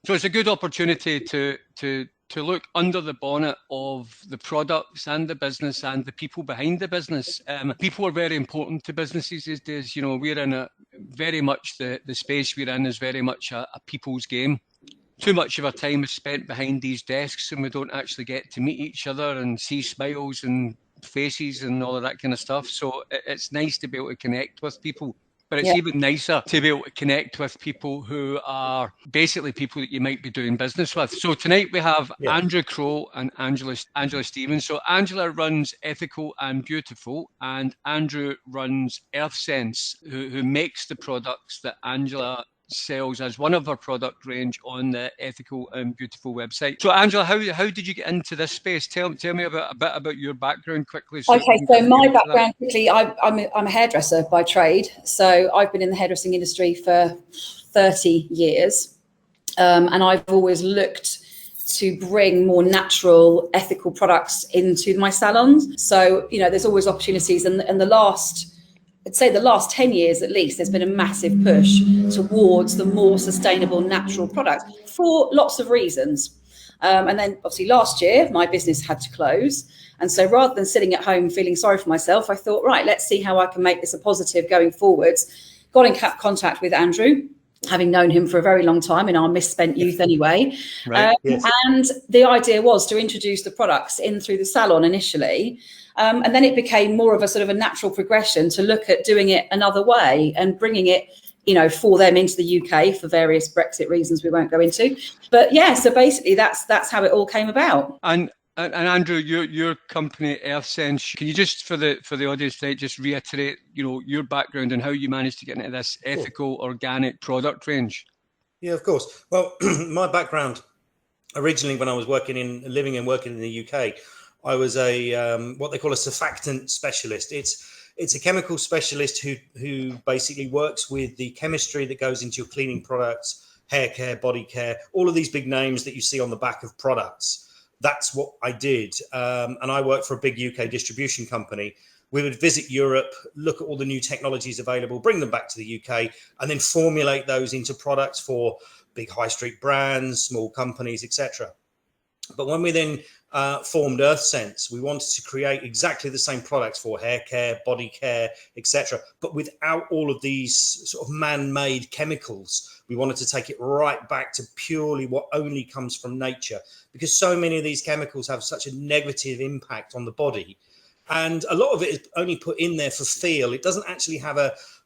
So it's a good opportunity to look under the bonnet of the products and the business and the people behind the business. People are very important to businesses these days. You know, we're in a very much the space we're in is very much a people's game. Too much of our time is spent behind these desks and we don't actually get to meet each other and see smiles and faces and all of that kind of stuff. So it's nice to be able to connect with people. But it's Yeah. even nicer to be able to connect with people who are basically people that you might be doing business with. So tonight we have Yeah. Andrew Crow and Angela Stevens. So Angela runs Ethical and Beautiful, and Andrew runs EarthSense, who makes the products that Angela sells as one of her product range on the Ethical and Beautiful website. So Angela, how did you get into this space? Tell me a bit about your background quickly. Okay, so my background quickly, I'm a hairdresser by trade. So I've been in the hairdressing industry for 30 years. And I've always looked to bring more natural, ethical products into my salons. So, you know, there's always opportunities. And I'd say the last 10 years at least, there's been a massive push towards the more sustainable, natural products for lots of reasons. And then obviously last year, my business had to close. And so rather than sitting at home feeling sorry for myself, I thought, right, let's see how I can make this a positive going forwards. Got in contact with Andrew, having known him for a very long time in our misspent youth anyway. Right. Yes. And the idea was to introduce the products in through the salon initially. And then it became more of a sort of a natural progression to look at doing it another way and bringing it, you know, for them into the UK for various Brexit reasons we won't go into. But yeah, so basically that's how it all came about. And Andrew, your company EarthSense, can you just for the audience tonight just reiterate, you know, your background and how you managed to get into this ethical organic product range? Yeah, of course. Well, my background originally, when I was living and working in the UK, I was a what they call a surfactant specialist. It's a chemical specialist who basically works with the chemistry that goes into your cleaning products, hair care, body care, all of these big names that you see on the back of products. That's what I did. And I worked for a big UK distribution company. We would visit Europe, look at all the new technologies available, bring them back to the UK, and then formulate those into products for big high street brands, small companies, etc. But when we then formed EarthSense, we wanted to create exactly the same products for hair care, body care, etc. But without all of these sort of man-made chemicals. We wanted to take it right back to purely what only comes from nature, because so many of these chemicals have such a negative impact on the body. And a lot of it is only put in there for feel. It doesn't actually have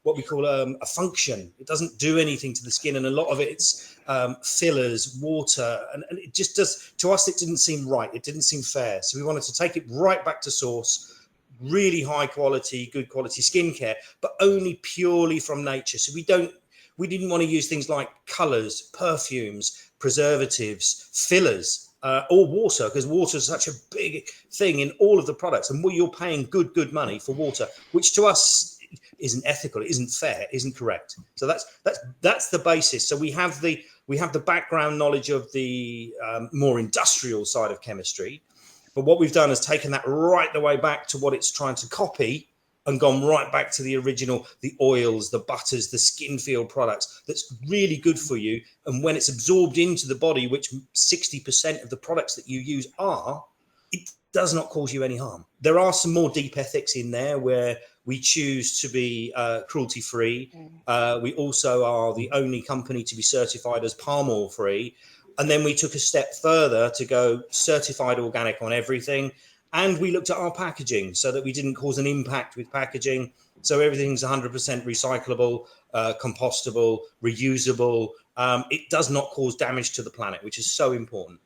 what we call a function. It doesn't do anything to the skin. And a lot of it's fillers, water. And it just does, to us, it didn't seem right. It didn't seem fair. So we wanted to take it right back to source, really high quality, good quality skincare, but only purely from nature. So we didn't want to use things like colors, perfumes, preservatives, fillers. Or water, because water is such a big thing in all of the products, and you're paying good money for water, which to us isn't ethical, it isn't fair, isn't correct. So that's the basis. So we have the background knowledge of the more industrial side of chemistry, but what we've done is taken that right the way back to what it's trying to copy and gone right back to the original, the oils, the butters, the skin feel products that's really good for you. And when it's absorbed into the body, which 60% of the products that you use are, it does not cause you any harm. There are some more deep ethics in there where we choose to be cruelty-free. We also are the only company to be certified as palm oil free. And then we took a step further to go certified organic on everything. And we looked at our packaging so that we didn't cause an impact with packaging. So everything's 100% recyclable, compostable, reusable. It does not cause damage to the planet, which is so important.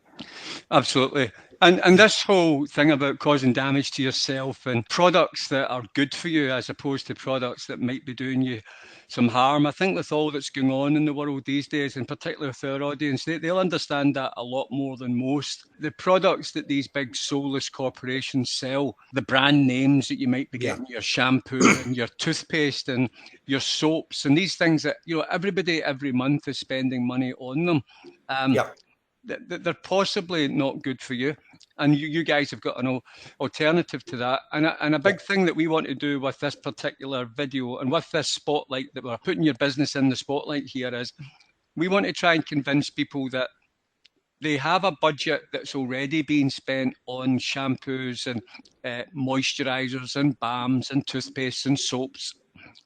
Absolutely. And this whole thing about causing damage to yourself and products that are good for you as opposed to products that might be doing you some harm. I think with all that's going on in the world these days, and particularly with our audience, they'll understand that a lot more than most. The products that these big soulless corporations sell, the brand names that you might be getting, your shampoo and your toothpaste and your soaps and these things that, you know, everybody every month is spending money on them. They're possibly not good for you, and you guys have got an alternative to that. And a big thing that we want to do with this particular video and with this spotlight that we're putting your business in the spotlight here is we want to try and convince people that they have a budget that's already being spent on shampoos and moisturizers and balms and toothpaste and soaps.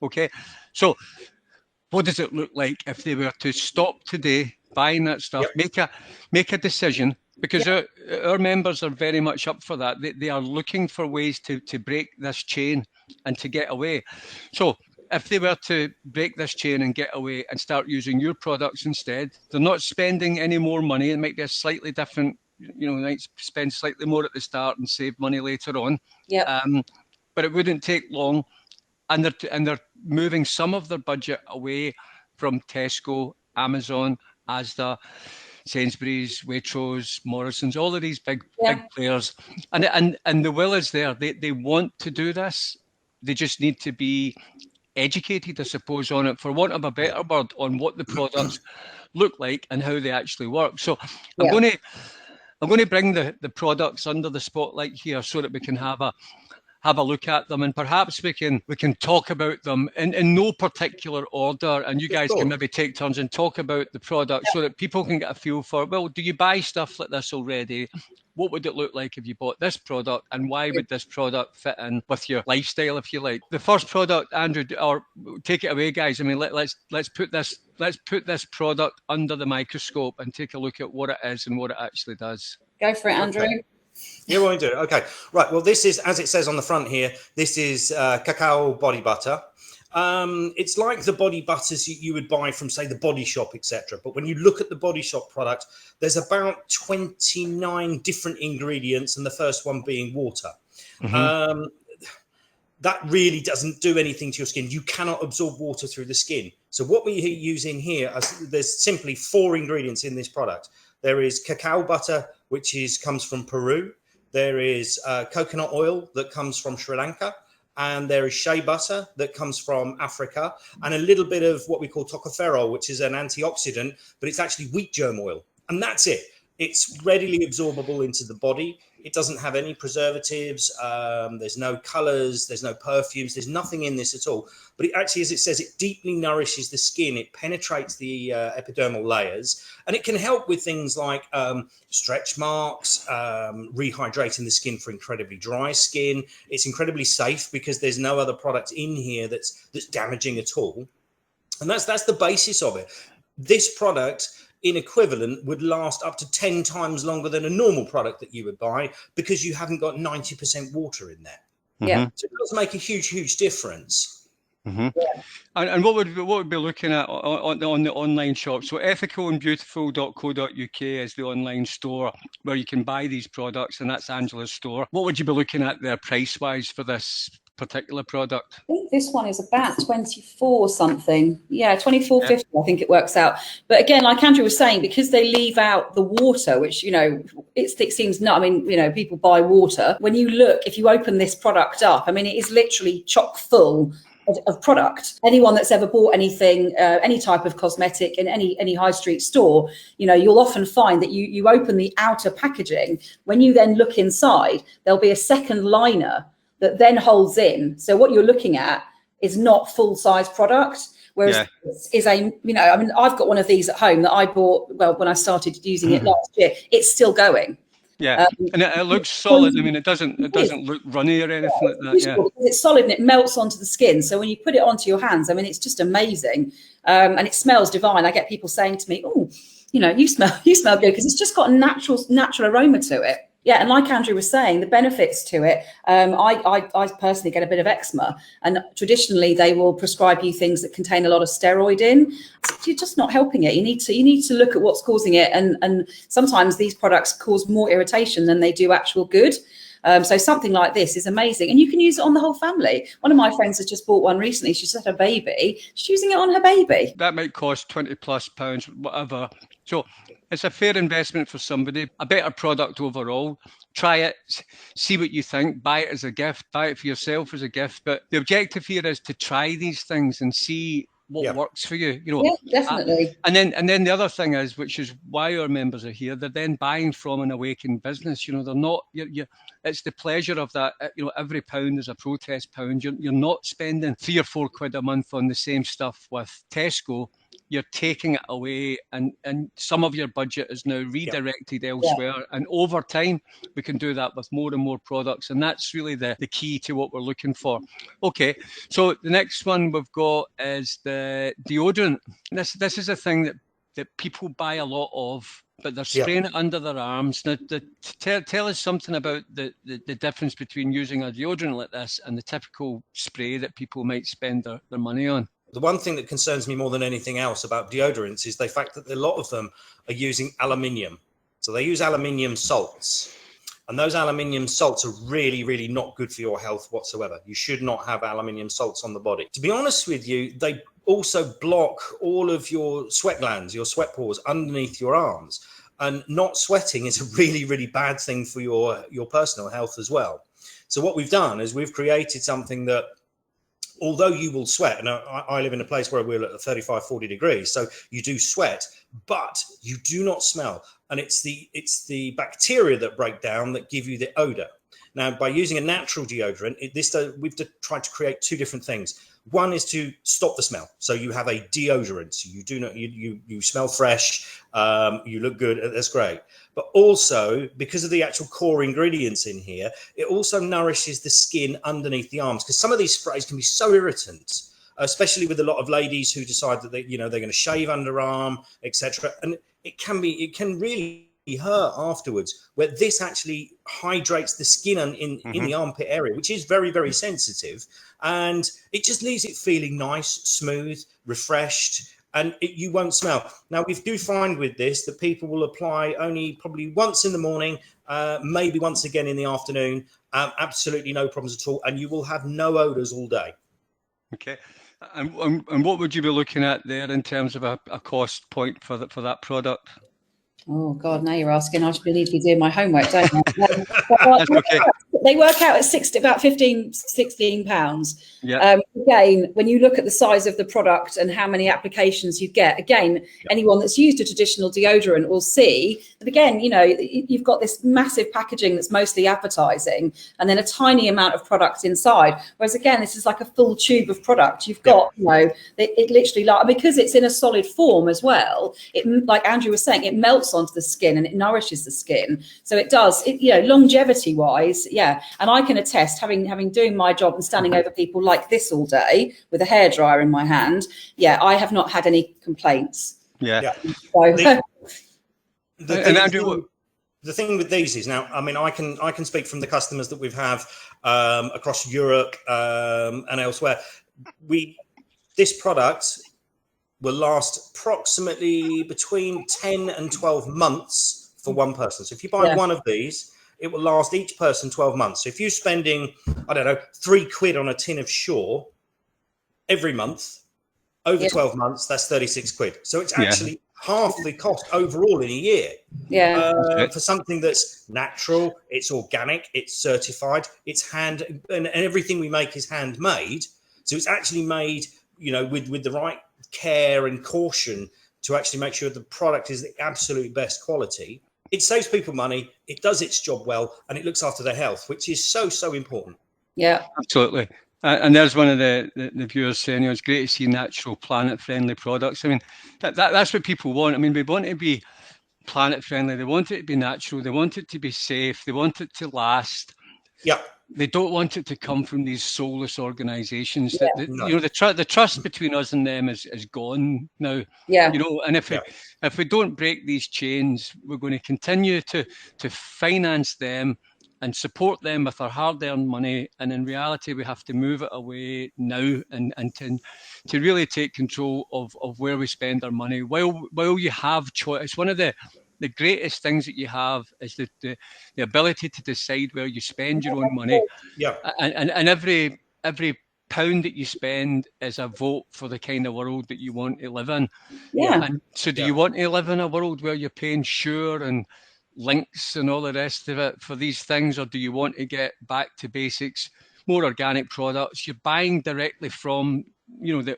Okay, so what does it look like if they were to stop today buying that stuff, Yep. make a decision? Because our members are very much up for that. They are looking for ways to break this chain and to get away. So if they were to break this chain and get away and start using your products instead, they're not spending any more money. It might be a slightly different, they might spend slightly more at the start and save money later on. Yeah. But it wouldn't take long. And they're moving some of their budget away from Tesco, Amazon, Asda, Sainsbury's, Waitrose, Morrison's, all of these big players. And the will is there. They want to do this. They just need to be educated, I suppose, on it, for want of a better word, on what the products look like and how they actually work. So I'm going to bring the products under the spotlight here so that we can have a look at them, and perhaps we can talk about them in no particular order, and you guys can maybe take turns and talk about the product so that people can get a feel for, well, do you buy stuff like this already? What would it look like if you bought this product, and why would this product fit in with your lifestyle, if you like? The first product, Andrew, or take it away, guys. I mean, let's put this product under the microscope and take a look at what it is and what it actually does. Go for it, Andrew. Okay. Yeah, we do. Okay, right. Well, this is, as it says on the front here, this is cacao body butter. It's like the body butters you would buy from, say, the Body Shop, etc. But when you look at the Body Shop product, there's about 29 different ingredients, and the first one being water. Mm-hmm. That really doesn't do anything to your skin. You cannot absorb water through the skin. So what we're using here, there's simply 4 ingredients in this product. There is cacao butter, which comes from Peru. There is coconut oil that comes from Sri Lanka. And there is shea butter that comes from Africa. And a little bit of what we call tocopherol, which is an antioxidant, but it's actually wheat germ oil. And that's it. It's readily absorbable into the body. It doesn't have any preservatives. There's no colors. There's no perfumes. There's nothing in this at all. But it actually, as it says, it deeply nourishes the skin. It penetrates the epidermal layers. And it can help with things like stretch marks, rehydrating the skin for incredibly dry skin. It's incredibly safe because there's no other product in here that's damaging at all. And that's the basis of it. This product, in equivalent, would last up to 10 times longer than a normal product that you would buy because you haven't got 90% water in there. Yeah. So it does make a huge difference. Mm-hmm. Yeah. And what would we be looking at on the online shop? So ethicalandbeautiful.co.uk is the online store where you can buy these products, and that's Angela's store. What would you be looking at there price-wise for this particular product? I think this one is about 24 something. Yeah, 24.50. I think it works out. But again, like Andrew was saying, because they leave out the water, which, it seems not, people buy water. When you look, if you open this product up, it is literally chock full of product. Anyone that's ever bought anything, any type of cosmetic in any high street store, you'll often find that you open the outer packaging. When you then look inside, there'll be a second liner that then holds in. So what you're looking at is not full-size product, whereas this is I've got one of these at home that I bought, when I started using it last year. It's still going. Yeah, and it looks solid. It doesn't look runny or anything like that. Yeah, it's solid and it melts onto the skin. So when you put it onto your hands, it's just amazing. And it smells divine. I get people saying to me, "Oh, you smell good," because it's just got a natural aroma to it. Yeah, and like Andrew was saying, the benefits to it, I personally get a bit of eczema, and traditionally they will prescribe you things that contain a lot of steroid in. So you're just not helping it. You need to look at what's causing it, and sometimes these products cause more irritation than they do actual good. So something like this is amazing, and you can use it on the whole family. One of my friends has just bought one recently. She's had a baby. She's using it on her baby. That might cost £20+, whatever. So it's a fair investment for somebody, a better product overall. Try it, see what you think, buy it as a gift, buy it for yourself as a gift. But the objective here is to try these things and see what works for you. Yeah, definitely. And then the other thing is, which is why our members are here, they're then buying from an awakened business. They're not, it's the pleasure of that. Every pound is a protest pound. You're not spending £3 or £4 a month on the same stuff with Tesco. you're taking it away, and some of your budget is now redirected elsewhere. And over time, we can do that with more and more products, and that's really the key to what we're looking for. Okay, so the next one we've got is the deodorant. This is a thing that people buy a lot of, but they're spraying it under their arms. Now, tell us something about the difference between using a deodorant like this and the typical spray that people might spend their money on. The one thing that concerns me more than anything else about deodorants is the fact that a lot of them are using aluminium. So they use aluminium salts. And those aluminium salts are really, really not good for your health whatsoever. You should not have aluminium salts on the body. To be honest with you, they also block all of your sweat glands, your sweat pores underneath your arms. And not sweating is a really, really bad thing for your personal health as well. So what we've done is we've created something that, although you will sweat, and I live in a place where we're at 35, 40 degrees, so you do sweat, but you do not smell. And it's the bacteria that break down that give you the odor. Now, by using a natural deodorant, we've tried to create two different things. One is to stop the smell. So you have a deodorant. So you smell fresh, you look good, that's great. But also, because of the actual core ingredients in here, it also nourishes the skin underneath the arms, because some of these sprays can be so irritant, especially with a lot of ladies who decide that they're going to shave underarm, etc. And it can really hurt afterwards, where this actually hydrates the skin in the armpit area, which is very, very sensitive, and it just leaves it feeling nice, smooth, refreshed, and you won't smell. Now, we do find with this that people will apply only probably once in the morning, maybe once again in the afternoon, absolutely no problems at all, and you will have no odors all day. Okay. And what would you be looking at there in terms of a cost point for that product? Oh God, now you're asking. I should need to be doing my homework, don't I? That's okay. They work out at about 15, 16 pounds. Yeah. Again, when you look at the size of the product and how many applications you get, again, anyone that's used a traditional deodorant will see that, again, you've got this massive packaging that's mostly appetizing and then a tiny amount of product inside. Whereas, again, this is like a full tube of product. You've got, it literally, because it's in a solid form as well, it, like Andrew was saying, it melts onto the skin and it nourishes the skin. So it does, longevity wise, and I can attest, having doing my job and standing over people like this all day with a hairdryer in my hand, I have not had any complaints. So, the thing with these is, now, I mean, I can speak from the customers that we've have across Europe and elsewhere. This product will last approximately between 10 and 12 months for one person. So if you buy one of these, it will last each person 12 months. So if you're spending, I don't know, £3 on a tin of Shaw every month, over 12 months, that's 36 quid. So it's actually half the cost overall in a year. For something that's natural, it's organic, it's certified, it's and everything we make is handmade. So it's actually made, with the right care and caution to actually make sure the product is the absolute best quality. It saves people money, it does its job well, and it looks after their health, which is so, so important. Yeah, absolutely. And there's one of the viewers saying, it's great to see natural, planet-friendly products. I mean, that's what people want. I mean, we want it to be planet-friendly. They want it to be natural. They want it to be safe. They want it to last. Yeah. They don't want it to come from these soulless organisations. The trust between us and them is gone now. And if we don't break these chains, we're going to continue to finance them and support them with our hard-earned money. And in reality, we have to move it away now and to really take control of where we spend our money. While you have choice, it's one of the greatest things that you have is the ability to decide where you spend your own money. And every pound that you spend is a vote for the kind of world that you want to live in. And so do you want to live in a world where you're paying Sure and Lynx and all the rest of it for these things, or do you want to get back to basics, more organic products? You're buying directly from the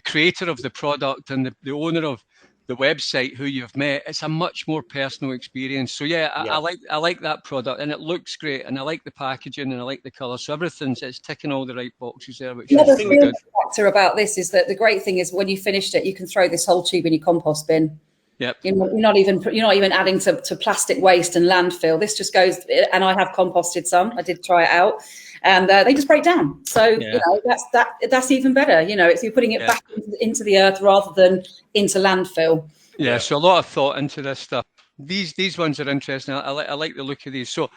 creator of the product and the owner of the website, who you've met. It's a much more personal experience. So yeah, I like that product, and it looks great, and I like the packaging, and I like the colour. So it's ticking all the right boxes there, which is really good. The factor about this is that the great thing is when you finished it, you can throw this whole tube in your compost bin. Yep. You're not even adding to plastic waste and landfill. This just goes, and I have composted some. I did try it out, and they just break down. So that's even better. It's you're putting it back into the earth rather than into landfill. Yeah. So a lot of thought into this stuff. These ones are interesting. I like the look of these. So,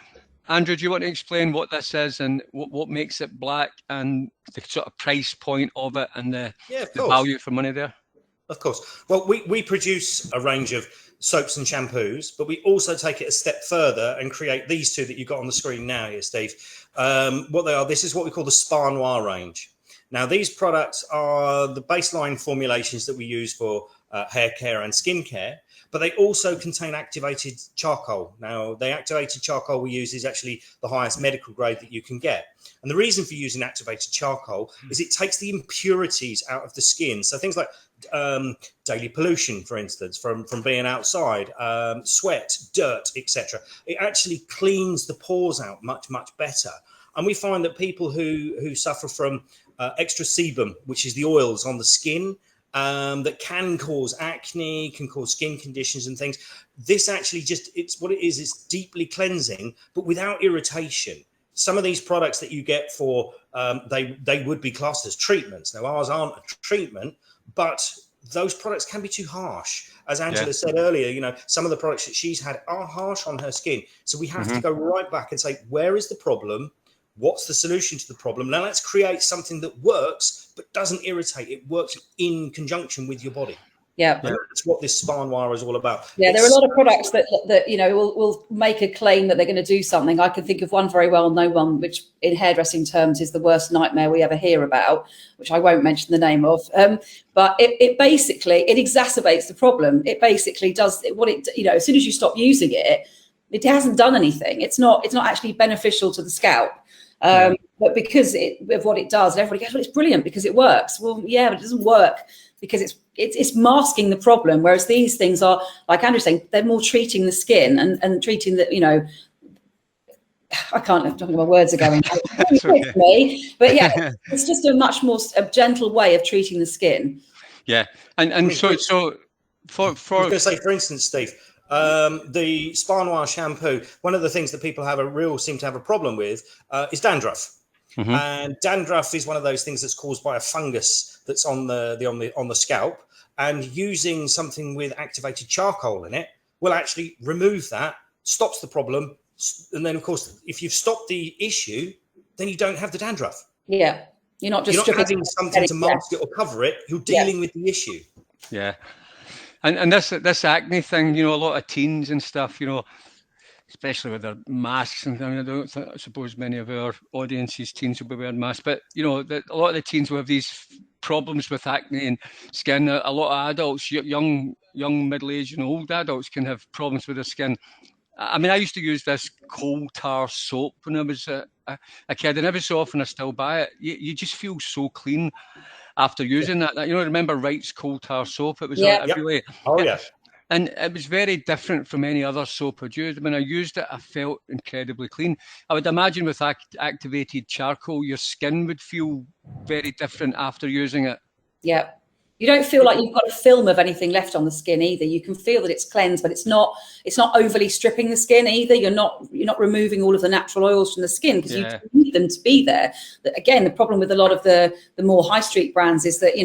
Andrew, do you want to explain what this is and what makes it black and the sort of price point of it and the value for money there? Of course. Well, we produce a range of soaps and shampoos, but we also take it a step further and create these two that you've got on the screen now here, Steve. What they are, this is what we call the Spa Noir range. Now, these products are the baseline formulations that we use for hair care and skin care, but they also contain activated charcoal. Now, the activated charcoal we use is actually the highest medical grade that you can get. And the reason for using activated charcoal is it takes the impurities out of the skin. So things like daily pollution, for instance, from being outside, sweat, dirt, etc. It actually cleans the pores out much better. And we find that people who suffer from extra sebum, which is the oils on the skin, that can cause acne, can cause skin conditions and things. This actually it's what it is. It's deeply cleansing, but without irritation. Some of these products that you get for, they would be classed as treatments. Now, ours aren't a treatment, but those products can be too harsh. As Angela said earlier, some of the products that she's had are harsh on her skin. So we have to go right back and say, where is the problem? What's the solution to the problem? Now let's create something that works, but doesn't irritate. It works in conjunction with your body. Yeah. And that's what this Spa Noir is all about. Yeah, there are a lot of products that will make a claim that they're going to do something. I can think of one very well known one, which in hairdressing terms is the worst nightmare we ever hear about, which I won't mention the name of. But it basically exacerbates the problem. It basically does what it, as soon as you stop using it, it hasn't done anything. It's not actually beneficial to the scalp. But because of what it does, everybody goes, well, it's brilliant because it works. Well, yeah, but it doesn't work because it's masking the problem. Whereas these things are, like Andrew's saying, they're more treating the skin and treating the, I don't know, my words are going okay. Me, but yeah, it's just a much more gentle way of treating the skin. Yeah, and so for I was going to say, for instance, Steve, the Spa Noir shampoo, one of the things that people seem to have a problem with is dandruff. And dandruff is one of those things that's caused by a fungus that's on the scalp, and using something with activated charcoal in it will actually remove that, stops the problem, and then of course if you've stopped the issue, then you don't have the dandruff. Yeah, you're not adding something to mask it or cover it, you're dealing with the issue. Yeah. And this acne thing, a lot of teens and stuff, especially with their masks, and I suppose many of our audiences, teens, will be wearing masks, but a lot of the teens will have these problems with acne and skin. A lot of adults, young, middle-aged, and old adults can have problems with their skin. I mean, I used to use this coal tar soap when I was a kid, and every so often I still buy it. You just feel so clean after using that. Remember Wright's coal tar soap? It was everywhere. Oh, yeah. And it was very different from any other soap I'd used. When I used it, I felt incredibly clean. I would imagine with activated charcoal, your skin would feel very different after using it. Yeah. You don't feel like you've got a film of anything left on the skin either. You can feel that it's cleansed, but it's not overly stripping the skin either. You're not removing all of the natural oils from the skin because you need them to be there. Again, the problem with a lot of the more high street brands is that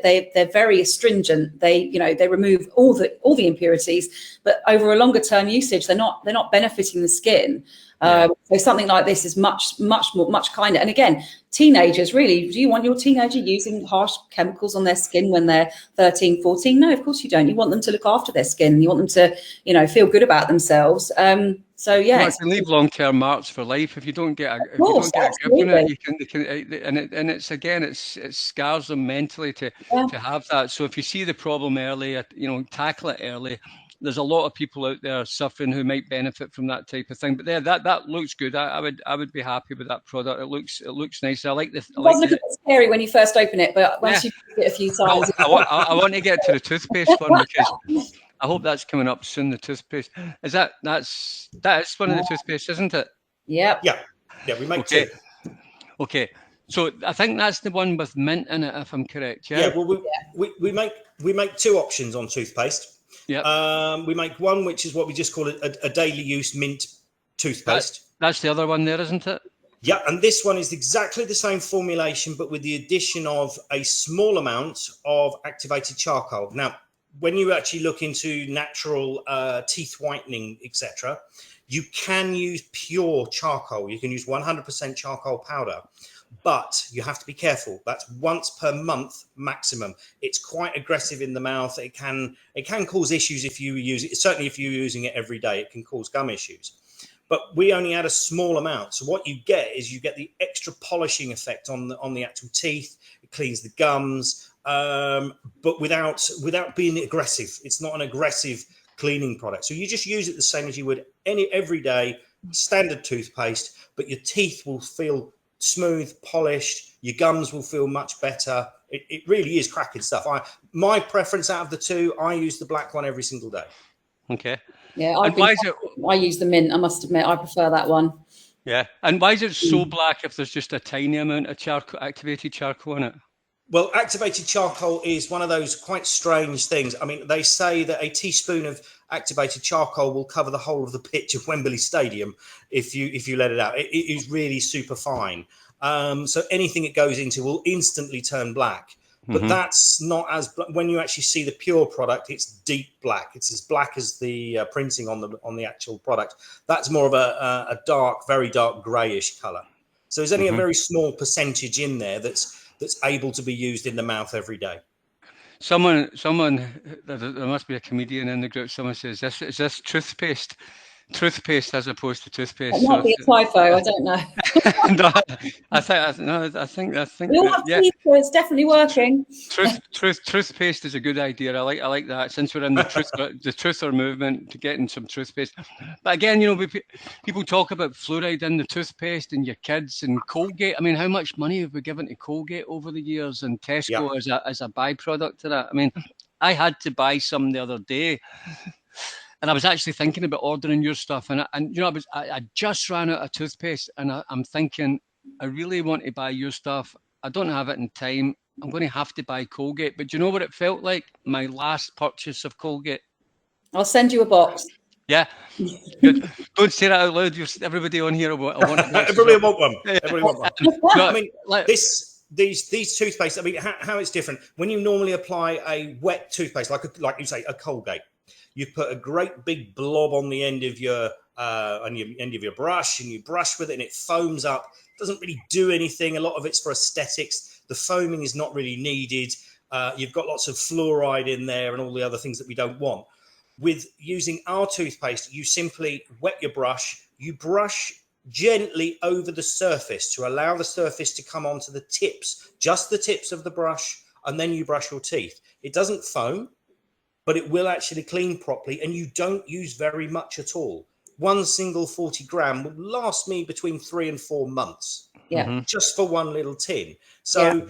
they're very astringent. They remove all the impurities, but over a longer term usage, they're not benefiting the skin. So something like this is much kinder. And again, teenagers, really, do you want your teenager using harsh chemicals on their skin when they're 13, 14? No, of course you don't. You want them to look after their skin. You want them to, feel good about themselves. So yeah, you can leave long-term marks for life if you don't get a grip on it. It scars them mentally to have that. So if you see the problem early, tackle it early, there's a lot of people out there suffering who might benefit from that type of thing. But there, that looks good. I would be happy with that product. It looks nice. I like this. It does look a bit scary when you first open it, but once you use it a few times, I want to get to the toothpaste one, because I hope that's coming up soon. The toothpaste that is one of the toothpaste, isn't it? Yep. Yeah. We make two. Okay. So I think that's the one with mint in it, if I'm correct. Yeah. Yeah. Well, we make two options on toothpaste. Yeah. We make one which is what we just call a daily use mint toothpaste. That's the other one there, isn't it? Yeah, and this one is exactly the same formulation, but with the addition of a small amount of activated charcoal. Now, when you actually look into natural teeth whitening, etc., you can use pure charcoal. You can use 100% charcoal powder, but you have to be careful. That's once per month maximum. It's quite aggressive in the mouth. It can cause issues if you use it. Certainly, if you're using it every day, it can cause gum issues. But we only add a small amount. So what you get is you get the extra polishing effect on the actual teeth. It cleans the gums, but without being aggressive. It's not an aggressive cleaning product. So you just use it the same as you would every day, standard toothpaste, but your teeth will feel smooth, polished. Your gums will feel much better. It really is cracking stuff. My preference out of the two, I use the black one every single day. Okay. Yeah, I use the mint. I must admit, I prefer that one. Yeah, and why is it so black if there's just a tiny amount of activated charcoal in it? Well, activated charcoal is one of those quite strange things. I mean, they say that a teaspoon of activated charcoal will cover the whole of the pitch of Wembley Stadium if you let it out. It is really super fine. So anything it goes into will instantly turn black. But that's not as when you actually see the pure product, it's deep black. It's as black as the printing on the actual product. That's more of a dark, very dark greyish colour. So there's only a very small percentage in there that's able to be used in the mouth every day. Someone, there must be a comedian in the group. Someone says, "Is this toothpaste as opposed to toothpaste?" That might be a typo. I don't know. No, I think. We all have teeth, so it's definitely working. Toothpaste is a good idea. I like that. Since we're in the truther movement, to get in some toothpaste. But again, people talk about fluoride in the toothpaste and your kids and Colgate. I mean, how much money have we given to Colgate over the years and Tesco as a byproduct to that? I mean, I had to buy some the other day. And I was actually thinking about ordering your stuff, and I just ran out of toothpaste, and I'm thinking I really want to buy your stuff. I don't have it in time. I'm going to have to buy Colgate. But do you know what it felt like? My last purchase of Colgate. I'll send you a box. Yeah, good. Don't say that out loud. Everybody on here will want a box. Everybody want one. Everybody want one. No, I mean, these toothpaste. I mean, how it's different when you normally apply a wet toothpaste, like you say, a Colgate. You put a great big blob on the end of your brush, and you brush with it, and it foams up. It doesn't really do anything. A lot of it's for aesthetics. The foaming is not really needed. You've got lots of fluoride in there and all the other things that we don't want. With using our toothpaste, you simply wet your brush. You brush gently over the surface to allow the surface to come onto the tips, just the tips of the brush, and then you brush your teeth. It doesn't foam, but it will actually clean properly, and you don't use very much at all. One single 40 gram will last me between 3 and 4 months, just for one little tin. So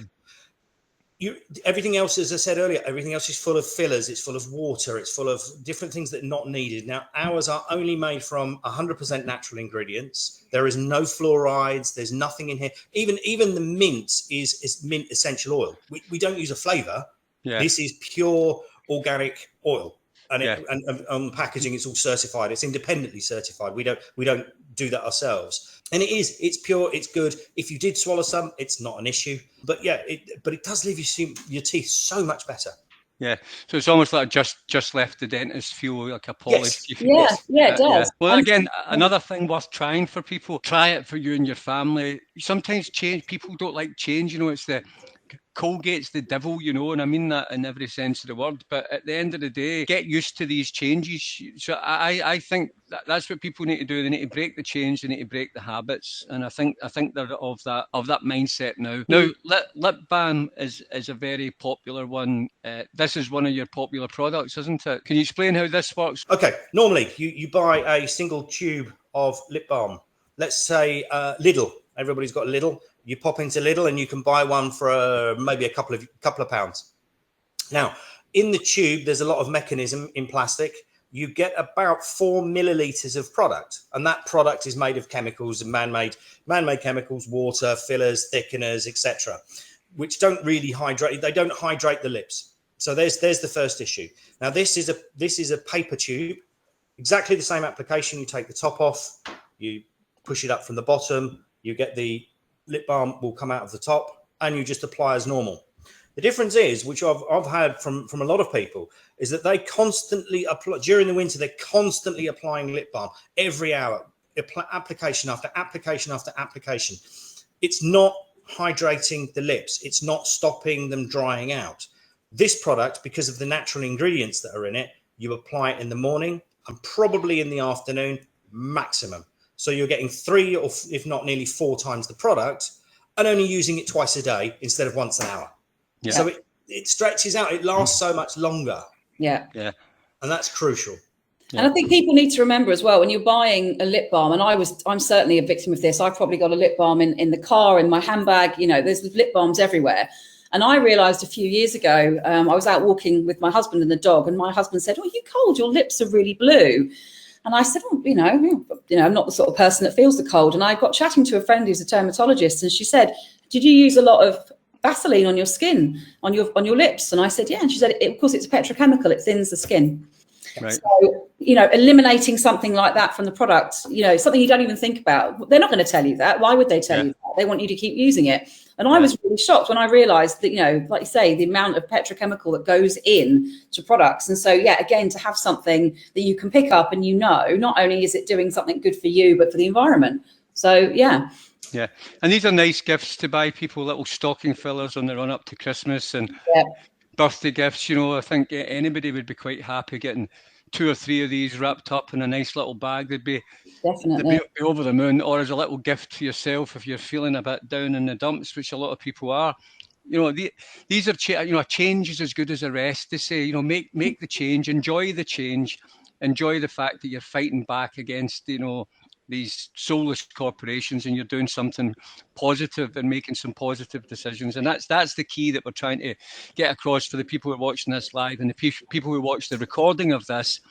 everything else, as I said earlier, everything else is full of fillers, it's full of water, it's full of different things that are not needed. Now, ours are only made from 100% natural ingredients. There is no fluorides, there's nothing in here. Even the mint is mint essential oil. We don't use a flavor. Yeah. This is pure organic oil, and on the packaging it's all certified. It's independently certified. We don't do that ourselves, and it's pure, it's good. If you did swallow some, it's not an issue, but it does leave your teeth so much better. Yeah, so it's almost like just left the dentist feel like a polished. Yes. Yeah, it does. Yeah. Well, again, another thing worth trying for people, try it for you and your family. Sometimes people don't like change. It's the Colgate's the devil, you know, and I mean that in every sense of the word. But at the end of the day, get used to these changes. So I think that's what people need to do. They need to break the change. They need to break the habits. And I think they're of that mindset now. Now, lip balm is a very popular one. This is one of your popular products, isn't it? Can you explain how this works? Okay. Normally, you buy a single tube of lip balm. Let's say Lidl. Everybody's got a Lidl. You pop into Lidl and you can buy one for maybe a couple of pounds. Now, in the tube, there's a lot of mechanism in plastic. You get about 4 milliliters of product, and that product is made of chemicals and man-made chemicals, water, fillers, thickeners, etc., which don't really hydrate. They don't hydrate the lips. So there's the first issue. Now, this is a paper tube, exactly the same application. You take the top off, you push it up from the bottom, you get the lip balm will come out of the top, and you just apply as normal. The difference is, which I've had from a lot of people, is that they constantly apply during the winter. They're constantly applying lip balm every hour, application after application after application. It's not hydrating the lips. It's not stopping them drying out. This product, because of the natural ingredients that are in it, you apply it in the morning and probably in the afternoon maximum. So you're getting 3 or if not nearly 4 times the product, and only using it twice a day instead of once an hour. Yeah. So it stretches out. It lasts so much longer. Yeah. Yeah. And that's crucial. Yeah. And I think people need to remember as well, when you're buying a lip balm, and I'm certainly a victim of this. I've probably got a lip balm in the car, in my handbag, you know, there's lip balms everywhere. And I realized a few years ago, I was out walking with my husband and the dog, and my husband said, "Oh, are you cold? Your lips are really blue." And I said, "Oh, you know, I'm not the sort of person that feels the cold." And I got chatting to a friend who's a dermatologist, and she said, "Did you use a lot of Vaseline on your skin, on your lips?" And I said, "Yeah." And she said, "Of course, it's a petrochemical. It thins the skin." Right. So, you know, eliminating something like that from the product, you know, something you don't even think about. They're not going to tell you that. Why would they tell you that? They want you to keep using it. And I was really shocked when I realized that, you know, like you say, the amount of petrochemical that goes in to products. And so, yeah, again, to have something that you can pick up and, you know, not only is it doing something good for you, but for the environment. So, yeah. Yeah. And these are nice gifts to buy people, little stocking fillers on the run up to Christmas and birthday gifts. You know, I think anybody would be quite happy getting 2 or 3 of these wrapped up in a nice little bag. They'd be over the moon, or as a little gift to yourself if you're feeling a bit down in the dumps, which a lot of people are. You know, these are you know, a change is as good as a rest. They say, you know, make the change, enjoy the change, enjoy the fact that you're fighting back against, you know, these soulless corporations, and you're doing something positive and making some positive decisions. And that's the key that we're trying to get across for the people who are watching this live, and the people who watch the recording of this.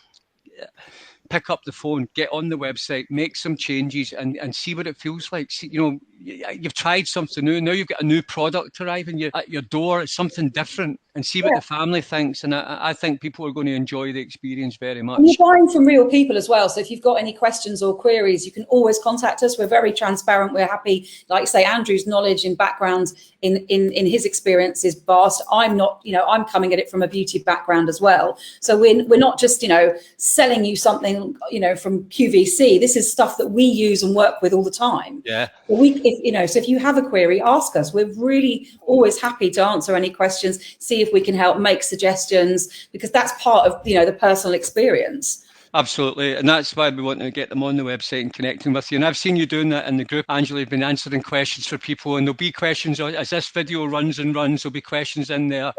Pick up the phone, get on the website, make some changes, and see what it feels like. See, you know, you've tried something new. Now you've got a new product arriving at your door. It's something different, and see what the family thinks. And I think people are going to enjoy the experience very much. And you're buying from real people as well. So if you've got any questions or queries, you can always contact us. We're very transparent. We're happy. Like you say, Andrew's knowledge and background in his experience is vast. I'm not, you know, I'm coming at it from a beauty background as well. So we're not just, you know, selling you something, you know, from QVC. This is stuff that we use and work with all the time. Yeah. So if you have a query, ask us. We're really always happy to answer any questions, see if we can help, make suggestions, because that's part of, you know, the personal experience. Absolutely. And that's why we want to get them on the website and connecting with you. And I've seen you doing that in the group. Angela, you've been answering questions for people, and there'll be questions as this video runs and runs. There'll be questions in there.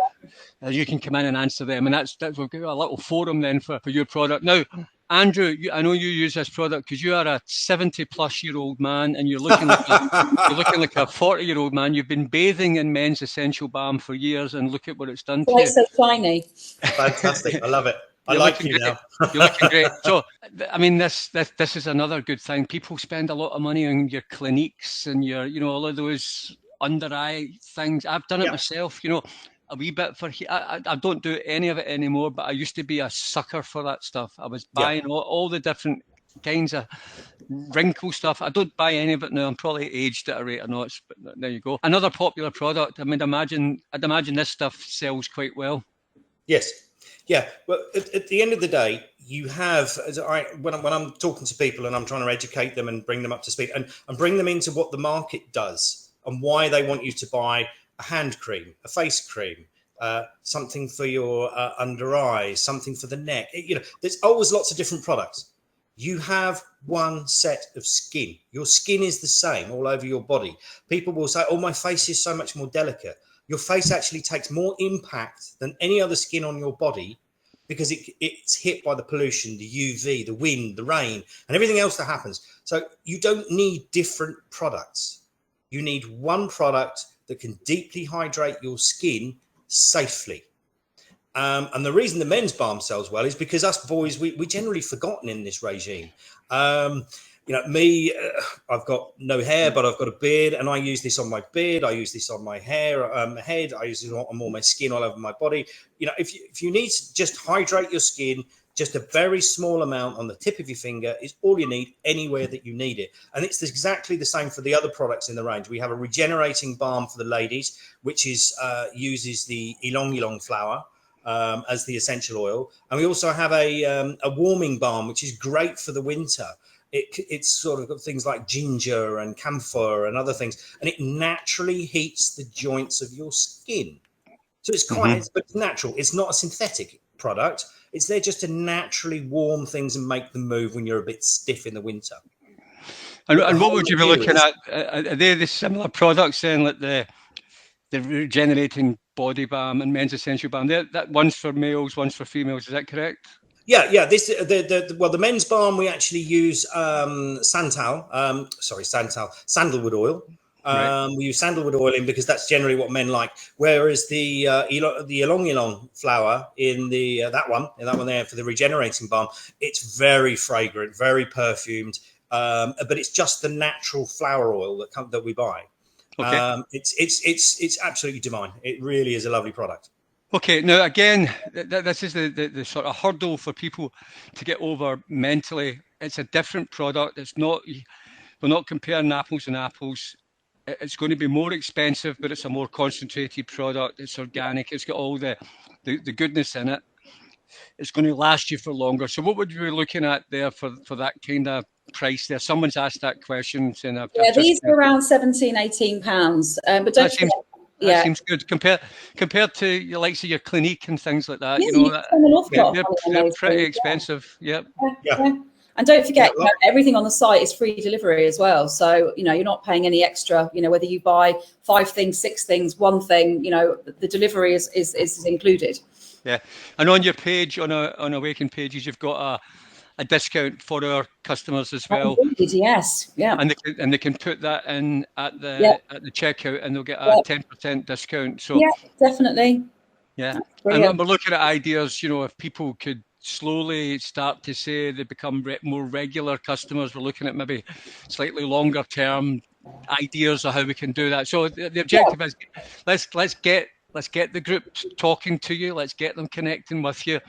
You can come in and answer them. And that's we've got a little forum then for your product. Now, Andrew, I know you use this product because you are a 70-plus-year-old man, and you're looking like a 40-year-old man. You've been bathing in men's essential balm for years, and look at what it's done to you. It's so shiny. Fantastic. I love it. I like you now. You're looking great. So, I mean, this is another good thing. People spend a lot of money on your Cliniques and your, you know, all of those under eye things. I've done it myself, you know, a wee bit for I don't do any of it anymore, but I used to be a sucker for that stuff. I was buying all the different kinds of wrinkle stuff. I don't buy any of it now. I'm probably aged at a rate of knots, but there you go. Another popular product. I mean, I'd imagine this stuff sells quite well. Yes. Yeah. Well, at the end of the day, you have, when I'm talking to people and I'm trying to educate them and bring them up to speed and bring them into what the market does and why they want you to buy a hand cream, a face cream, something for your under eyes, something for the neck. There's always lots of different products. You have one set of skin. Your skin is the same all over your body. People will say, oh, my face is so much more delicate. Your face actually takes more impact than any other skin on your body because it's hit by the pollution, the UV, the wind, the rain, and everything else that happens. So you don't need different products. You need one product that can deeply hydrate your skin safely. And the reason the men's balm sells well is because us boys, we're generally forgotten in this regime. Me, I've got no hair, but I've got a beard, and I use this on my beard. I use this on my hair, head. I use it on all my skin all over my body. If you need to just hydrate your skin, just a very small amount on the tip of your finger is all you need anywhere that you need it. And it's exactly the same for the other products in the range. We have a regenerating balm for the ladies, which uses the ylang-ylang flower as the essential oil. And we also have a warming balm, which is great for the winter. It's sort of got things like ginger and camphor and other things, and it naturally heats the joints of your skin. So it's but it's natural. It's not a synthetic product. It's there just to naturally warm things and make them move when you're a bit stiff in the winter. And what would you be looking at? Are they the similar products then, like the regenerating body balm and men's essential balm? That one's for males, one's for females. Is that correct? Yeah. The men's balm, we actually use sandalwood oil. Right. We use sandalwood oil because that's generally what men like. Whereas the ylang-ylang flower in that one there for the regenerating balm, it's very fragrant, very perfumed, but it's just the natural flower oil that we buy. Okay. It's absolutely divine. It really is a lovely product. Okay, now again, this is the sort of hurdle for people to get over mentally. It's a different product. We're not comparing apples and apples. It's going to be more expensive, but it's a more concentrated product. It's organic. It's got all the goodness in it. It's going to last you for longer. So what would you be looking at there for that kind of price there? Someone's asked that question. Saying, these are around £17-18. But don't forget, that seems good compared to your likes of your Clinique and things like that. Yeah, they're pretty expensive. Yeah. And don't forget, everything on the site is free delivery as well. So, you're not paying any extra, whether you buy 5 things, 6 things, 1 thing, the delivery is included. Yeah. And on your page, on Awaken pages, you've got a discount for our customers as well. Indeed, yes. Yeah. And they can put that in at the checkout and they'll get a 10% discount. So yeah, definitely. Yeah. And we're looking at ideas, if people could slowly start to say they become more regular customers. We're looking at maybe slightly longer term ideas of how we can do that. So the objective is let's get the group talking to you. Let's get them connecting with you.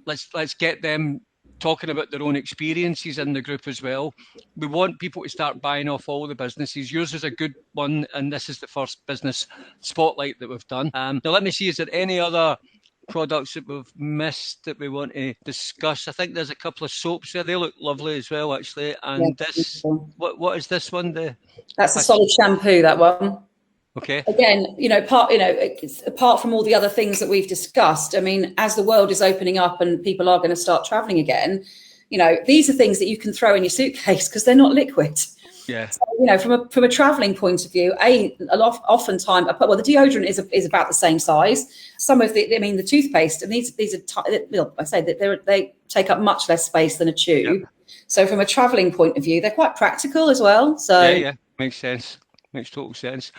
Let's get them talking about their own experiences in the group as well. We want people to start buying off all the businesses. Yours is a good one, and this is the first business spotlight that we've done. Now let me see, is there any other products that we've missed that we want to discuss? I think there's a couple of soaps there. They look lovely as well, actually. And what is this one? That's a solid shampoo, that one. Okay. Again, apart from all the other things that we've discussed, I mean, as the world is opening up and people are going to start traveling again, these are things that you can throw in your suitcase because they're not liquid. Yeah. So, from a traveling point of view, oftentimes, the deodorant is about the same size. Some of the toothpaste, and these are, I say that they take up much less space than a tube. Yep. So from a traveling point of view, they're quite practical as well. So yeah, makes sense. Makes total sense.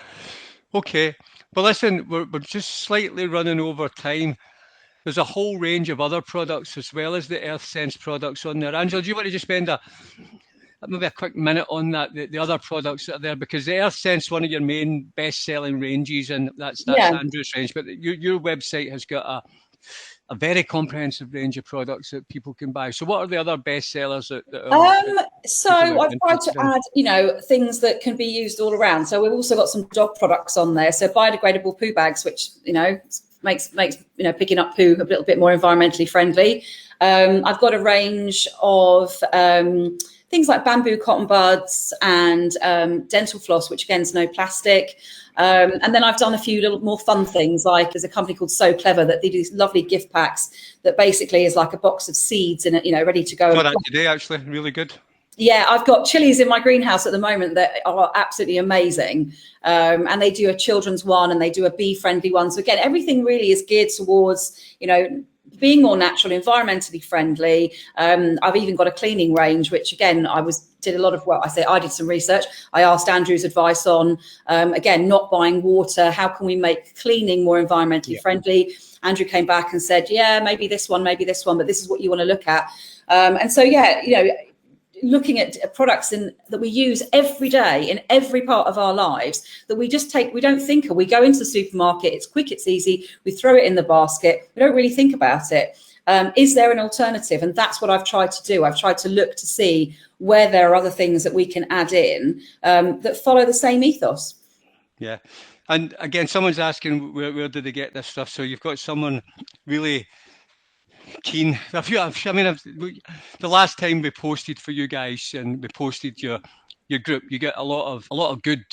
Okay. Well, listen, we're just slightly running over time. There's a whole range of other products as well as the Earth Sense products on there. Angela, do you want to just spend maybe a quick minute on that, the other products that are there? Because the Earth Sense, one of your main best-selling ranges, and that's Andrew's range. But your website has got a very comprehensive range of products that people can buy. So what are the other bestsellers so I've tried to add, things that can be used all around. So we've also got some dog products on there. So biodegradable poo bags, which, makes picking up poo a little bit more environmentally friendly. I've got a range of things things like bamboo cotton buds and dental floss, which again is no plastic. And then I've done a few little more fun things, like there's a company called So Clever that they do these lovely gift packs that basically is like a box of seeds in it, ready to go. Got that today, actually, really good. Yeah, I've got chilies in my greenhouse at the moment that are absolutely amazing. And they do a children's one and they do a bee-friendly one. So again, everything really is geared towards, being more natural, environmentally friendly. I've even got a cleaning range, which again, did a lot of, I did some research. I asked Andrew's advice on, again, not buying water. How can we make cleaning more environmentally friendly? Andrew came back and said, yeah, maybe this one, but this is what you want to look at. And so, looking at products that we use every day in every part of our lives that we don't think of. We go into the supermarket, it's quick, it's easy, we throw it in the basket, we don't really think about it. Is there an alternative? And that's what I've tried to do. I've tried to look to see where there are other things that we can add in that follow the same ethos. Yeah. And again, someone's asking where did they get this stuff? So you've got someone really keen. The last time we posted for you guys and we posted your group, you get a lot of good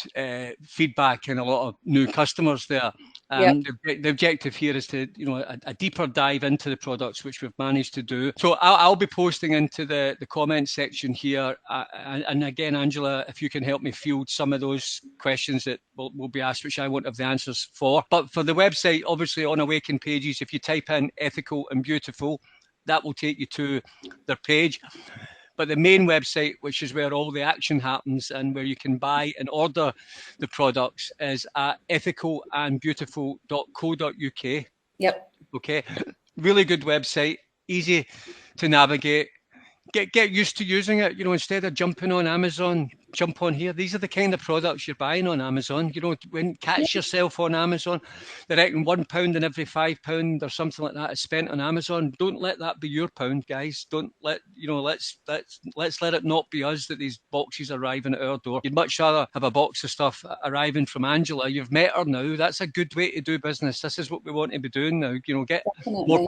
feedback and a lot of new customers there. The objective here is to a deeper dive into the products, which we've managed to do. So I'll be posting into the comment section here, and again, Angela, if you can help me field some of those questions that will be asked, which I won't have the answers for. But for the website, obviously on Awaken pages, if you type in ethical and beautiful, that will take you to their page. But the main website, which is where all the action happens and where you can buy and order the products, is at ethicalandbeautiful.co.uk. Yep. Okay. Really good website, easy to navigate. Get used to using it. Instead of jumping on Amazon, jump on here. These are the kind of products you're buying on Amazon. Catch yourself on Amazon. They reckon £1 in every £5 or something like that is spent on Amazon. Don't let that be your pound, guys. Don't let let's let it not be us that these boxes arriving at our door. You'd much rather have a box of stuff arriving from Angela. You've met her now. That's a good way to do business. This is what we want to be doing now. Get more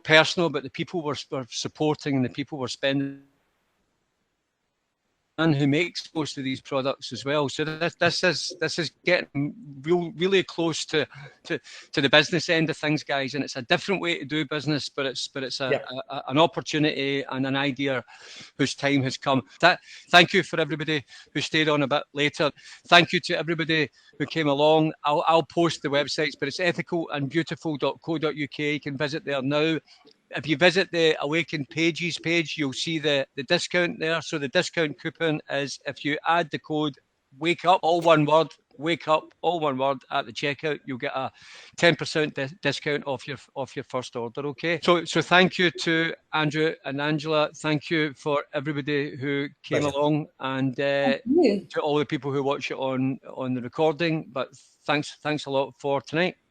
personal about the people we're supporting and the people we're spending. And who makes most of these products as well. So this is getting really close to the business end of things, guys. And it's a different way to do business, but it's an opportunity and an idea whose time has come. Thank you for everybody who stayed on a bit later. Thank you to everybody who came along. I'll post the websites, but it's ethicalandbeautiful.co.uk. You can visit there now. If you visit the Awaken Pages page, you'll see the discount there. So the discount coupon is, if you add the code WAKE UP, all one word, WAKE UP, all one word, at the checkout, you'll get a 10% discount off your first order. Okay. So thank you to Andrew and Angela. Thank you for everybody who came along, and to all the people who watch it on the recording. But thanks a lot for tonight.